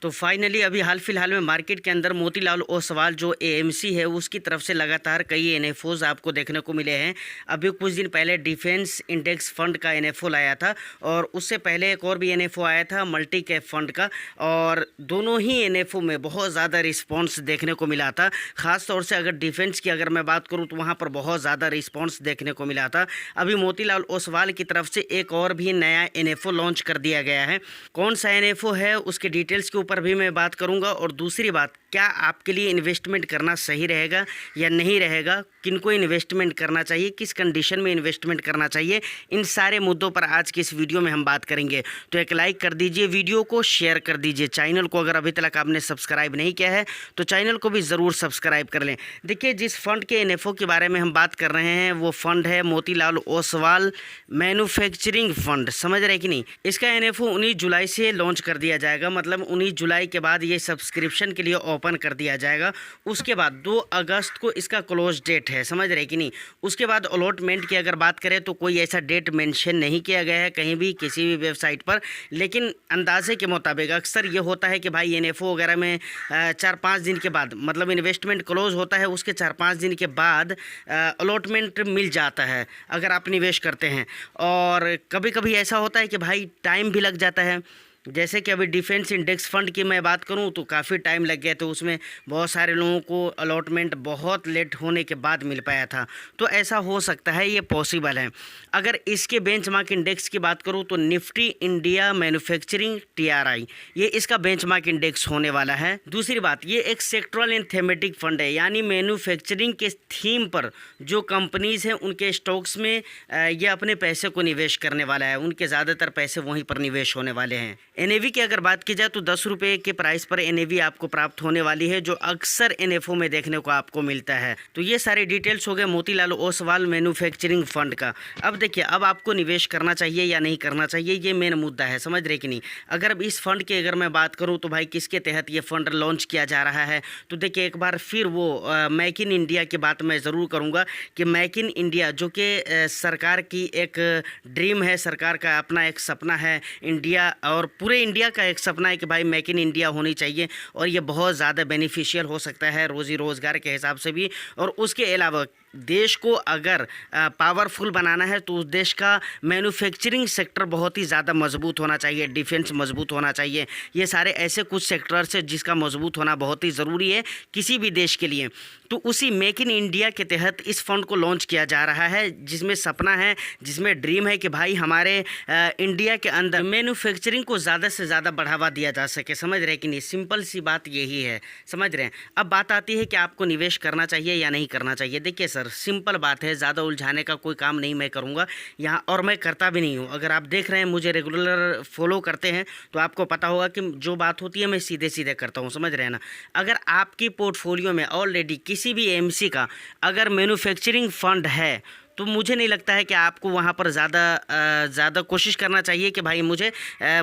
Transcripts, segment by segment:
तो फाइनली अभी हाल फिलहाल में मार्केट के अंदर मोतीलाल ओसवाल जो एएमसी है उसकी तरफ से लगातार कई एनएफओज आपको देखने को मिले हैं। अभी कुछ दिन पहले डिफेंस इंडेक्स फंड का एनएफओ आया था और उससे पहले एक और भी एनएफओ आया था मल्टी कैप फंड का, और दोनों ही एनएफओ में बहुत ज़्यादा रिस्पॉन्स देखने को मिला था। ख़ास तौर से अगर डिफेंस की अगर मैं बात करूँ तो वहाँ पर बहुत ज़्यादा रिस्पॉन्स देखने को मिला था। अभी मोतीलाल ओसवाल की तरफ से एक और भी नया एनएफओ लॉन्च कर दिया गया है। कौन सा एनएफओ है उसके डिटेल्स के ऊपर भी मैं बात करूंगा, और दूसरी बात, क्या आपके लिए इन्वेस्टमेंट करना सही रहेगा या नहीं रहेगा, किनको इन्वेस्टमेंट करना चाहिए, किस कंडीशन में इन्वेस्टमेंट करना चाहिए, इन सारे मुद्दों पर आज की इस वीडियो में हम बात करेंगे। तो एक लाइक कर दीजिए, वीडियो को शेयर कर दीजिए, चैनल को अगर अभी तक आपने सब्सक्राइब नहीं किया है तो चैनल को भी ज़रूर सब्सक्राइब कर लें। देखिए, जिस फंड के एनएफओ के बारे में हम बात कर रहे हैं वो फंड है मोतीलाल ओसवाल मैन्युफैक्चरिंग फंड। समझ रहे कि नहीं? इसका एनएफओ 19 जुलाई से लॉन्च कर दिया जाएगा, मतलब 19 जुलाई के बाद ये सब्सक्रिप्शन के लिए ओपन कर दिया जाएगा। उसके बाद 2 अगस्त को इसका क्लोज डेट है। समझ रहे कि नहीं? उसके बाद अलॉटमेंट की अगर बात करें तो कोई ऐसा डेट मेंशन नहीं किया गया है कहीं भी किसी भी वेबसाइट पर, लेकिन अंदाजे के मुताबिक अक्सर ये होता है कि भाई एनएफओ वगैरह में 4-5 दिन के बाद, मतलब इन्वेस्टमेंट क्लोज होता है उसके 4-5 दिन के बाद अलॉटमेंट मिल जाता है अगर आप निवेश करते हैं। और कभी कभी ऐसा होता है कि भाई टाइम भी लग जाता है। जैसे कि अभी डिफेंस इंडेक्स फ़ंड की मैं बात करूं तो काफ़ी टाइम लग गया, तो उसमें बहुत सारे लोगों को अलॉटमेंट बहुत लेट होने के बाद मिल पाया था। तो ऐसा हो सकता है, ये पॉसिबल है। अगर इसके बेंचमार्क इंडेक्स की बात करूं तो निफ्टी इंडिया मैन्युफैक्चरिंग TRI, ये इसका बेंचमार्क इंडेक्स होने वाला है। दूसरी बात, ये एक सेक्टरल एंड थीमेटिक फंड है, यानी मैन्युफैक्चरिंग के थीम पर जो कंपनीज़ हैं उनके स्टॉक्स में ये अपने पैसे को निवेश करने वाला है। उनके ज़्यादातर पैसे वहीं पर निवेश होने वाले हैं। एनएवी की अगर बात की जाए तो 10 रुपये के प्राइस पर एनएवी आपको प्राप्त होने वाली है, जो अक्सर एनएफओ में देखने को आपको मिलता है। तो ये सारे डिटेल्स हो गए मोतीलाल ओसवाल मैन्युफैक्चरिंग फंड का। अब देखिए, अब आपको निवेश करना चाहिए या नहीं करना चाहिए, ये मेन मुद्दा है। समझ रहे कि नहीं? अगर इस फंड की अगर मैं बात करूँ तो भाई किसके तहत ये फंड लॉन्च किया जा रहा है, तो देखिए एक बार फिर वो मेक इन इंडिया की बात मैं ज़रूर करूँगा कि मेक इन इंडिया जो कि सरकार की एक ड्रीम है, सरकार का अपना एक सपना है इंडिया, और पूरे इंडिया का एक सपना है कि भाई मेक इन इंडिया होनी चाहिए, और ये बहुत ज़्यादा बेनिफिशियल हो सकता है रोज़ी रोज़गार के हिसाब से भी। और उसके अलावा देश को अगर पावरफुल बनाना है तो उस देश का मैन्युफैक्चरिंग सेक्टर बहुत ही ज़्यादा मजबूत होना चाहिए, डिफेंस मजबूत होना चाहिए। ये सारे ऐसे कुछ सेक्टर्स है जिसका मजबूत होना बहुत ही ज़रूरी है किसी भी देश के लिए। तो उसी मेक इन इंडिया के तहत इस फंड को लॉन्च किया जा रहा है, जिसमें सपना है, जिसमें ड्रीम है कि भाई हमारे इंडिया के अंदर मैन्युफैक्चरिंग को ज़्यादा से ज़्यादा बढ़ावा दिया जा सके। समझ रहे कि नहीं? सिंपल सी बात यही है। समझ रहे हैं? अब बात आती है कि आपको निवेश करना चाहिए या नहीं करना चाहिए। देखिए सर, सिंपल बात है, ज़्यादा उलझाने का कोई काम नहीं मैं करूँगा यहाँ, और मैं करता भी नहीं हूँ। अगर आप देख रहे हैं, मुझे रेगुलर फॉलो करते हैं तो आपको पता होगा कि जो बात होती है मैं सीधे सीधे करता हूँ। समझ रहे हैं ना? अगर आपकी पोर्टफोलियो में ऑलरेडी किसी भी एमसी का अगर मैन्युफैक्चरिंग फंड है तो मुझे नहीं लगता है कि आपको वहाँ पर ज़्यादा कोशिश करना चाहिए कि भाई मुझे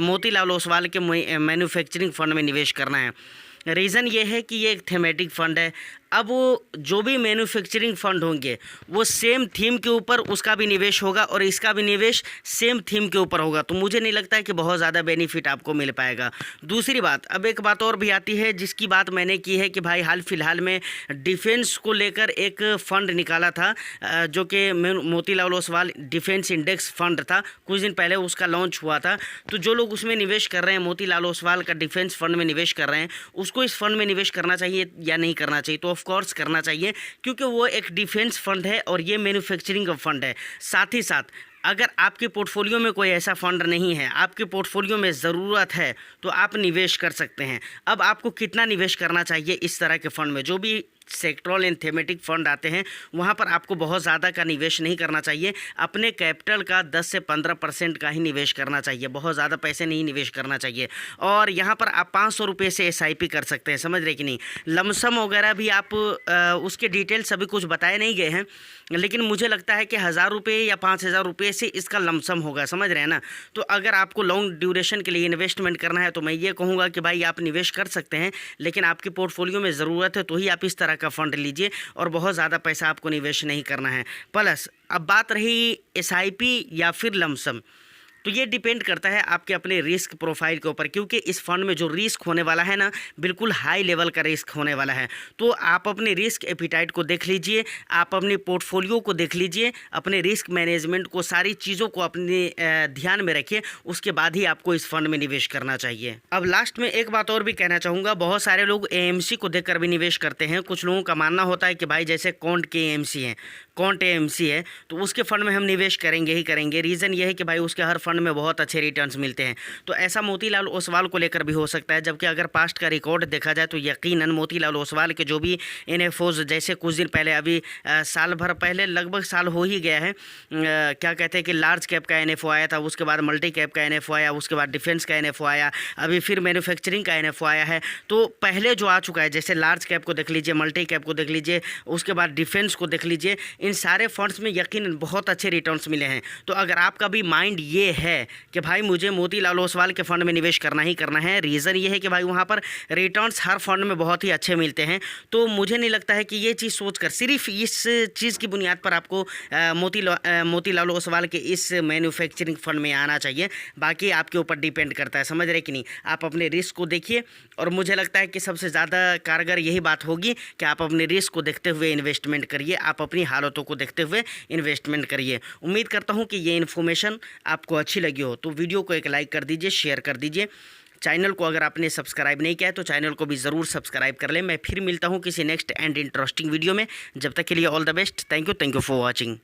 मोतीलाल ओसवाल के मैन्युफैक्चरिंग फ़ंड में निवेश करना है। रीज़न ये है कि ये एक थीमेटिक फ़ंड है। अब वो जो भी मैन्युफैक्चरिंग फ़ंड होंगे वो सेम थीम के ऊपर उसका भी निवेश होगा और इसका भी निवेश सेम थीम के ऊपर होगा, तो मुझे नहीं लगता है कि बहुत ज़्यादा बेनिफिट आपको मिल पाएगा। दूसरी बात, अब एक बात और भी आती है जिसकी बात मैंने की है कि भाई हाल फिलहाल में डिफेंस को लेकर एक फ़ंड निकाला था, जो कि Motilal Oswal defence index fund था। कुछ दिन पहले उसका लॉन्च हुआ था। तो जो लोग उसमें निवेश कर रहे हैं, मोतीलाल ओसवाल का डिफेंस फ़ंड में निवेश कर रहे हैं, उसको इस फंड में निवेश करना चाहिए या नहीं करना चाहिए? तो ऑफ कोर्स करना चाहिए, क्योंकि वो एक डिफेंस फंड है और ये मैन्युफैक्चरिंग का फंड है। साथ ही साथ अगर आपके पोर्टफोलियो में कोई ऐसा फंड नहीं है, आपके पोर्टफोलियो में ज़रूरत है, तो आप निवेश कर सकते हैं। अब आपको कितना निवेश करना चाहिए इस तरह के फ़ंड में? जो भी सेक्टरल एंड थीमेटिक फंड आते हैं वहाँ पर आपको बहुत ज़्यादा का निवेश नहीं करना चाहिए। अपने कैपिटल का 10 से 15% का ही निवेश करना चाहिए, बहुत ज़्यादा पैसे नहीं निवेश करना चाहिए। और यहाँ पर आप 500 रुपये से SIP कर सकते हैं। समझ रहे कि नहीं? लमसम वगैरह भी आप उसके डिटेल्स अभी कुछ बताए नहीं गए हैं, लेकिन मुझे लगता है कि 1000 रुपये या 5000 रुपये से इसका लमसम होगा। समझ रहे हैं ना? तो अगर आपको लॉन्ग ड्यूरेशन के लिए इन्वेस्टमेंट करना है तो मैं ये कहूँगा कि भाई आप निवेश कर सकते हैं, लेकिन आपके पोर्टफोलियो में ज़रूरत है तो ही आप इस तरह का फंड लीजिए, और बहुत ज़्यादा पैसा आपको निवेश नहीं करना है। प्लस अब बात रही SIP या फिर लमसम, तो ये डिपेंड करता है आपके अपने रिस्क प्रोफाइल के ऊपर, क्योंकि इस फंड में जो रिस्क होने वाला है ना, बिल्कुल हाई लेवल का रिस्क होने वाला है। तो आप अपने रिस्क एपिटाइट को देख लीजिए, आप अपने पोर्टफोलियो को देख लीजिए, अपने रिस्क मैनेजमेंट को, सारी चीज़ों को अपने ध्यान में रखिए, उसके बाद ही आपको इस फंड में निवेश करना चाहिए। अब लास्ट में एक बात और भी कहना चाहूँगा, बहुत सारे लोग एएमसी को देखकर भी निवेश करते हैं। कुछ लोगों का मानना होता है कि भाई जैसे कॉन्ट के एएमसी है, कॉन्ट एएमसी है, तो उसके फंड में हम निवेश करेंगे ही करेंगे। रीज़न ये है कि भाई उसके हर फंड में बहुत अच्छे रिटर्न्स मिलते हैं। तो ऐसा मोतीलाल ओसवाल को लेकर भी हो सकता है, जबकि अगर पास्ट का रिकॉर्ड देखा जाए तो यकीनन मोतीलाल ओसवाल के जो भी एनएफओज, जैसे कुछ दिन पहले, अभी साल भर पहले, लगभग साल हो ही गया है, क्या कहते हैं कि लार्ज कैप का एनएफओ आया था, उसके बाद मल्टी कैप का एनएफओ आया, उसके बाद डिफेंस का एनएफओ आया, अभी फिर मैन्युफैक्चरिंग का एनएफओ आया है। तो पहले जो आ चुका है, जैसे लार्ज कैप को देख लीजिए, मल्टी कैप को देख लीजिए, उसके बाद डिफेंस को देख लीजिए, इन सारे फंड्स में यकीनन बहुत अच्छे रिटर्न्स मिले हैं। तो अगर आपका भी माइंड ये है कि भाई मुझे मोतीलाल ओसवाल के फंड में निवेश करना ही करना है, रीज़न ये है कि भाई वहाँ पर रिटर्न्स हर फंड में बहुत ही अच्छे मिलते हैं, तो मुझे नहीं लगता है कि ये चीज़ सोचकर, सिर्फ इस चीज़ की बुनियाद पर आपको मोतीलाल ओसवाल के इस मैन्युफैक्चरिंग फंड में आना चाहिए। बाकी आपके ऊपर डिपेंड करता है, समझ रहे कि नहीं। आप अपने रिस्क को देखिए, और मुझे लगता है कि सबसे ज़्यादा कारगर यही बात होगी कि आप अपने रिस्क को देखते हुए इन्वेस्टमेंट करिए, आप अपनी हालतों को देखते हुए इन्वेस्टमेंट करिए। उम्मीद करता हूँ कि ये इन्फॉर्मेशन आपको अच्छी लगी हो, तो वीडियो को एक लाइक कर दीजिए, शेयर कर दीजिए। चैनल को अगर आपने सब्सक्राइब नहीं किया है तो चैनल को भी ज़रूर सब्सक्राइब कर लें। मैं फिर मिलता हूँ किसी नेक्स्ट एंड इंटरेस्टिंग वीडियो में। जब तक के लिए all the best. Thank you for watching.